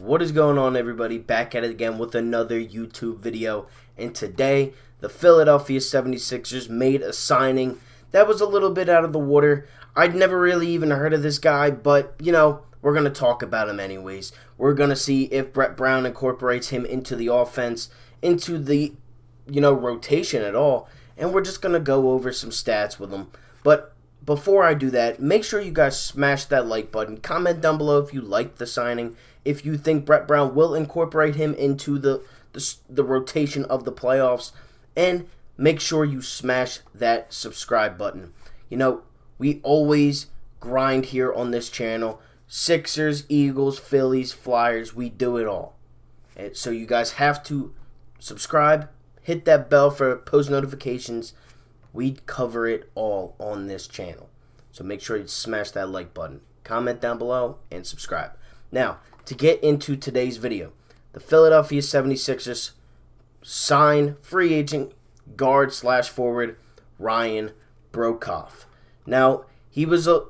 What is going on, everybody? Back at it again with another YouTube video. And today, the Philadelphia 76ers made a signing that was a little bit out of the water. I'd never really even heard of this guy, but, we're going to talk about him anyways. We're going to see if Brett Brown incorporates him into the offense, into the, rotation at all. And we're just going to go over some stats with him. But before I do that, make sure you guys smash that like button. Comment down below if you like the signing. If you think Brett Brown will incorporate him into the rotation of the playoffs. And make sure you smash that subscribe button. We always grind here on this channel. Sixers, Eagles, Phillies, Flyers, we do it all. And so you guys have to subscribe, hit that bell for post notifications. We cover it all on this channel. So make sure you smash that like button. Comment down below and subscribe. Now, to get into today's video, the Philadelphia 76ers sign free agent guard/forward Ryan Broekhoff. Now, he was a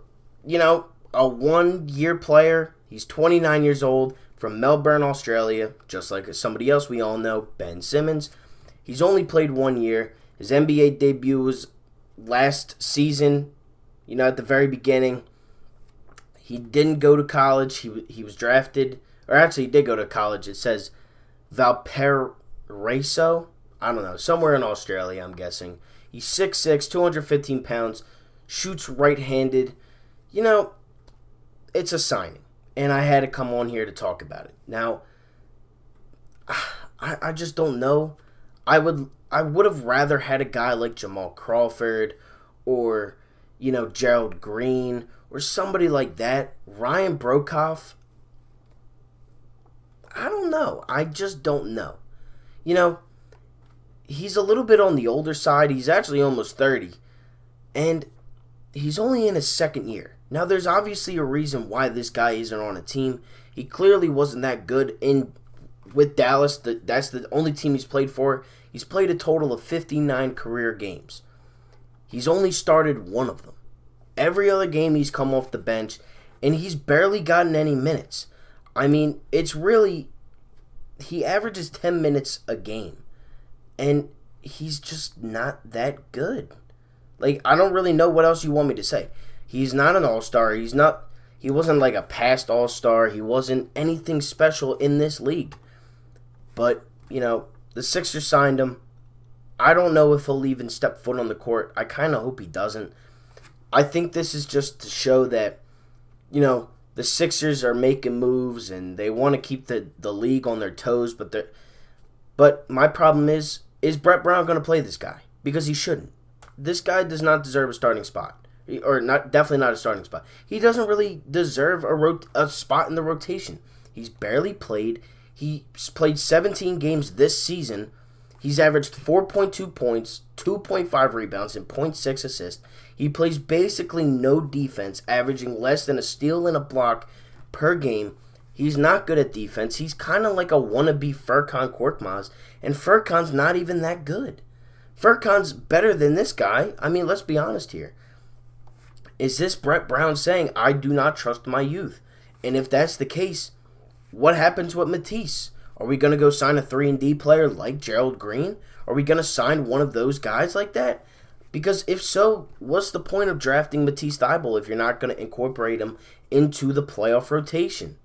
1-year player. He's 29 years old, from Melbourne, Australia, just like somebody else we all know, Ben Simmons. He's only played 1 year. His NBA debut was last season, at the very beginning. He didn't go to college. He was drafted, or actually he did go to college. It says Valparaiso. I don't know, somewhere in Australia, I'm guessing. He's 6'6", 215 pounds, shoots right-handed. It's a signing, and I had to come on here to talk about it. Now, I just don't know. I would have rather had a guy like Jamal Crawford or, Gerald Green or somebody like that. Ryan Broekhoff, I don't know. I just don't know. He's a little bit on the older side. He's actually almost 30, and he's only in his second year. Now, there's obviously a reason why this guy isn't on a team. He clearly wasn't that good with Dallas. That's the only team he's played for. He's played a total of 59 career games. He's only started one of them. Every other game he's come off the bench, and he's barely gotten any minutes. I mean, he averages 10 minutes a game, and he's just not that good. I don't really know what else you want me to say. He's not an all-star. He wasn't like a past all-star. He wasn't anything special in this league. But, the Sixers signed him. I don't know if he'll even step foot on the court. I kind of hope he doesn't. I think this is just to show that, the Sixers are making moves and they want to keep the league on their toes. But my problem is Brett Brown going to play this guy? Because he shouldn't. This guy does not deserve a starting spot. Or definitely not a starting spot. He doesn't really deserve a spot in the rotation. He's barely played. He's played 17 games this season. He's averaged 4.2 points, 2.5 rebounds, and 0.6 assists. He plays basically no defense, averaging less than a steal and a block per game. He's not good at defense. He's kind of like a wannabe Furkan Korkmaz, and Furkan's not even that good. Furkan's better than this guy. I mean, let's be honest here. Is this Brett Brown saying, I do not trust my youth? And if that's the case, what happens with Matisse? Are we going to go sign a 3-and-D player like Gerald Green? Are we going to sign one of those guys like that? Because if so, what's the point of drafting Matisse Thybulle if you're not going to incorporate him into the playoff rotation?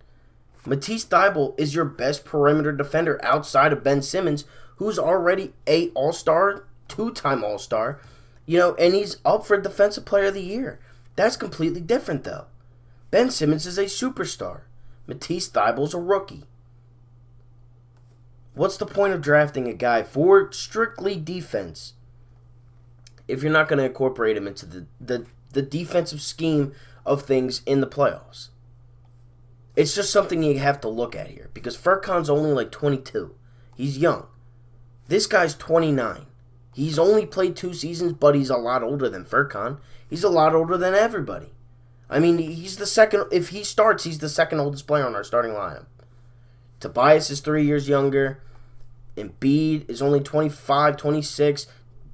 Matisse Thybulle is your best perimeter defender outside of Ben Simmons, who's already a all-star, 2-time all-star, and he's up for Defensive Player of the Year. That's completely different, though. Ben Simmons is a superstar. Matisse Thybulle's a rookie. What's the point of drafting a guy for strictly defense if you're not going to incorporate him into the defensive scheme of things in the playoffs? It's just something you have to look at here, because Furkan's only like 22. He's young. This guy's 29. He's only played 2 seasons, but he's a lot older than Furkan. He's a lot older than everybody. I mean, he's the second. If he starts, he's the second oldest player on our starting lineup. Tobias is 3 years younger. Embiid is only 25, 26.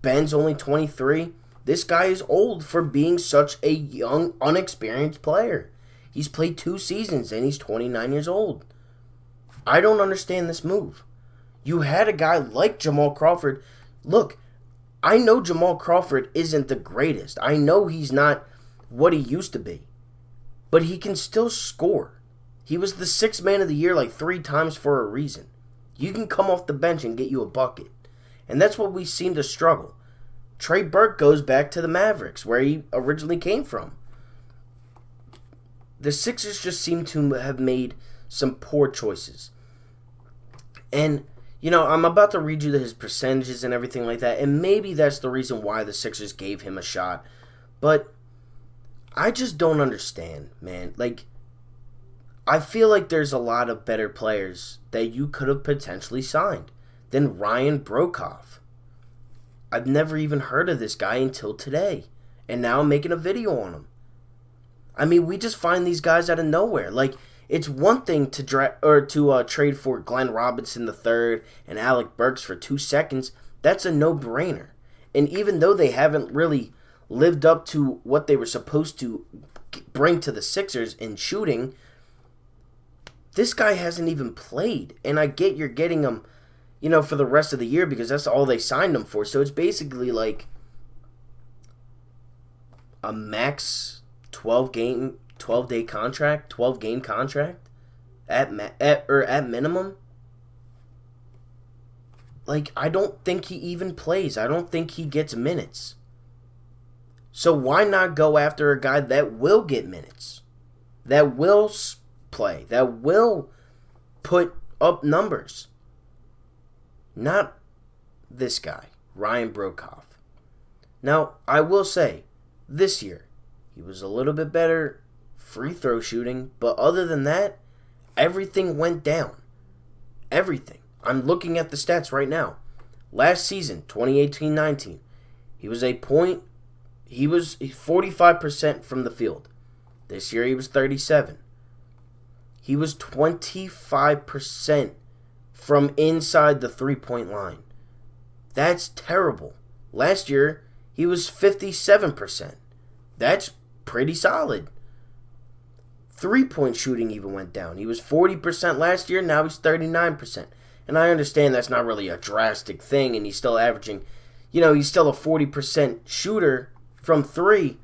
Ben's only 23. This guy is old for being such a young, unexperienced player. He's played 2 seasons, and he's 29 years old. I don't understand this move. You had a guy like Jamal Crawford. Look, I know Jamal Crawford isn't the greatest. I know he's not what he used to be. But he can still score. He was the sixth man of the year like 3 times for a reason. You can come off the bench and get you a bucket. And that's what we seem to struggle. Trey Burke goes back to the Mavericks, where he originally came from. The Sixers just seem to have made some poor choices. And, I'm about to read you his percentages and everything like that, and maybe that's the reason why the Sixers gave him a shot. But I just don't understand, man. I feel like there's a lot of better players that you could have potentially signed than Ryan Broekhoff. I've never even heard of this guy until today, and now I'm making a video on him. I mean, we just find these guys out of nowhere. It's one thing to trade for Glenn Robinson III and Alec Burks for 2 seconds. That's a no-brainer. And even though they haven't really lived up to what they were supposed to bring to the Sixers in shooting, this guy hasn't even played. And I get you're getting him, for the rest of the year because that's all they signed him for. So it's basically like a max 12-day contract, 12-game contract at minimum. I don't think he even plays. I don't think he gets minutes. So why not go after a guy that will get minutes, that will play, that will put up numbers? Not this guy, Ryan Broekhoff. Now, I will say, this year, he was a little bit better free throw shooting, but other than that, everything went down. Everything. I'm looking at the stats right now. Last season, 2018-19, he was 45% from the field. This year he was 37. He was 25% from inside the three-point line. That's terrible. Last year he was 57%. That's pretty solid. Three-point shooting even went down. He was 40% last year, now he's 39%. And I understand that's not really a drastic thing, and he's still averaging, he's still a 40% shooter from 3.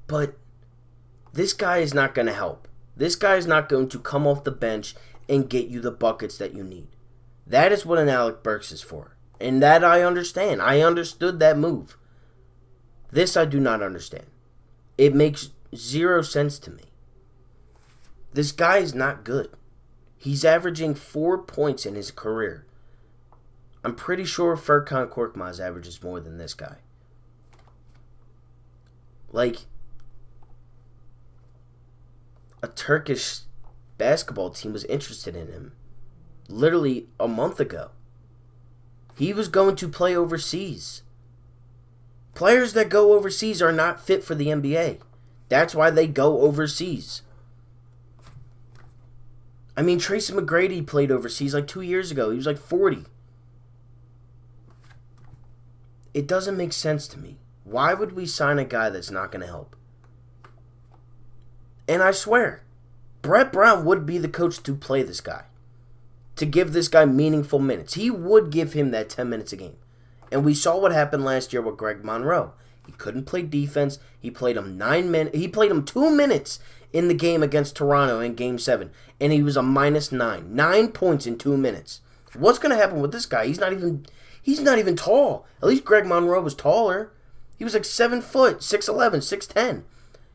But this guy is not going to help. This guy is not going to come off the bench and get you the buckets that you need. That is what an Alec Burks is for. And that I understand. I understood that move. This I do not understand. It makes 0 sense to me. This guy is not good. He's averaging 4 points in his career. I'm pretty sure Furkan Korkmaz averages more than this guy. A Turkish basketball team was interested in him literally a month ago. He was going to play overseas. Players that go overseas are not fit for the NBA. That's why they go overseas. I mean, Tracy McGrady played overseas 2 years ago. He was 40. It doesn't make sense to me. Why would we sign a guy that's not going to help? And I swear, Brett Brown would be the coach to play this guy. To give this guy meaningful minutes. He would give him that 10 minutes a game. And we saw what happened last year with Greg Monroe. He couldn't play defense. He played him 9 minutes. He played him 2 minutes in the game against Toronto in Game 7. And he was a -9. 9 points in 2 minutes. What's going to happen with this guy? He's not even tall. At least Greg Monroe was taller. He was 7 foot, 6'11", 6'10".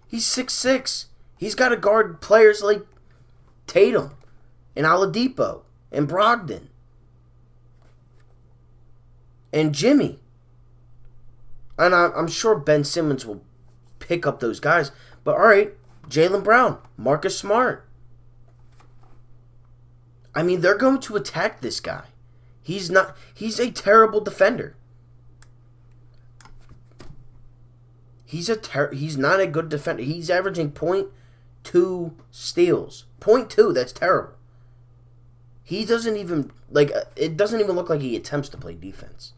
He's 6'6". He's got to guard players like Tatum and Oladipo and Brogdon and Jimmy. And I'm sure Ben Simmons will pick up those guys. But all right, Jaylen Brown, Marcus Smart. I mean, they're going to attack this guy. He's a terrible defender. He's not a good defender. He's averaging 0.2 steals. 0.2, that's terrible. He doesn't even, it doesn't even look like he attempts to play defense.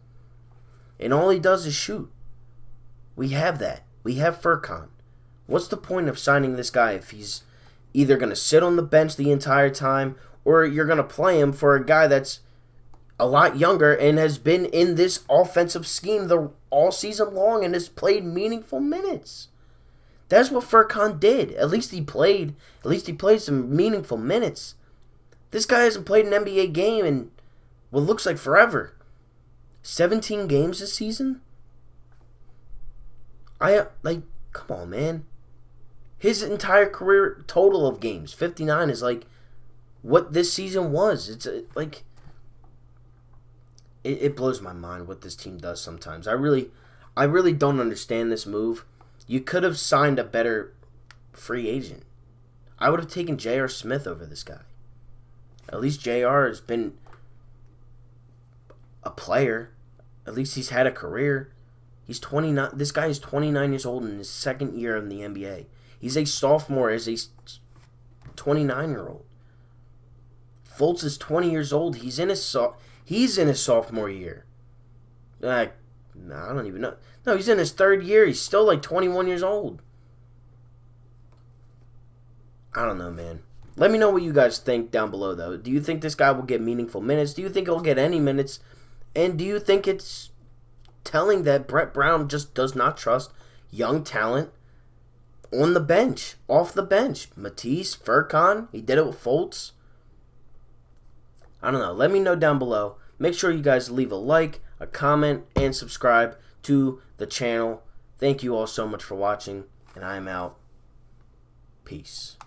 And all he does is shoot. We have that. We have Furkan. What's the point of signing this guy if he's either going to sit on the bench the entire time or you're going to play him for a guy that's a lot younger and has been in this offensive scheme all season long and has played meaningful minutes. That's what Furkan did. At least he played some meaningful minutes. This guy hasn't played an NBA game in what looks like forever. 17 games this season? Come on, man. His entire career total of games, 59, is like what this season was. It's like it blows my mind what this team does sometimes. I really don't understand this move. You could have signed a better free agent. I would have taken J.R. Smith over this guy. At least J.R. has been a player. At least he's had a career. He's 29. This guy is 29 years old in his second year in the NBA. He's a sophomore as a 29-year-old. Fultz is 20 years old. He's in his sophomore year. I don't even know. No, he's in his third year. He's still like 21 years old. I don't know, man. Let me know what you guys think down below, though. Do you think this guy will get meaningful minutes? Do you think he'll get any minutes? And do you think it's telling that Brett Brown just does not trust young talent on the bench, off the bench? Matisse, Furkan, he did it with Fultz. I don't know. Let me know down below. Make sure you guys leave a like, a comment, and subscribe to the channel. Thank you all so much for watching, and I am out. Peace.